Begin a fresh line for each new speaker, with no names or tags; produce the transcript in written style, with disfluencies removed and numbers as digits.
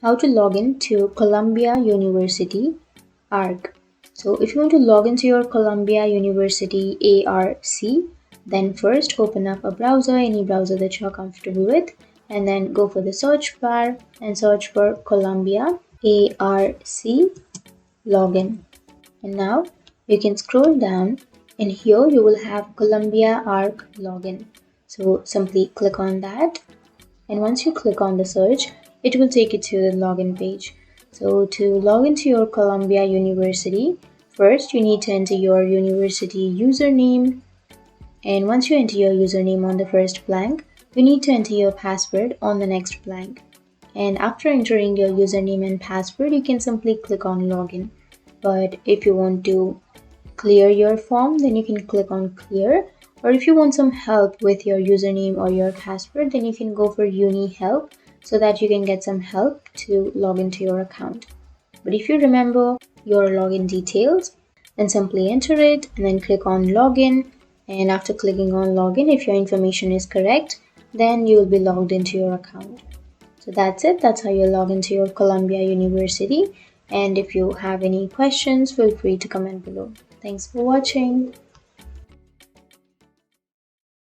How to log in to Columbia University ARC. So if you want to log into your Columbia University ARC, then first open up a browser, any browser that you're comfortable with, and then go for the search bar and search for Columbia ARC login. And now you can scroll down, and here you will have Columbia ARC login. So simply click on that, and once you click on the search, it will take you to the login page. So to log into your Columbia University, first you need to enter your university username, and once you enter your username on the first blank, you need to enter your password on the next blank. And after entering your username and password, you can simply click on login. But if you want to clear your form, then you can click on clear. Or if you want some help with your username or your password, then you can go for uni help so that you can get some help to log into your account. But if you remember your login details, then simply enter it and then click on login. And after clicking on login, if your information is correct, then you will be logged into your account. So that's it. That's how you log into your Columbia University. And if you have any questions, feel free to comment below. Thanks for watching.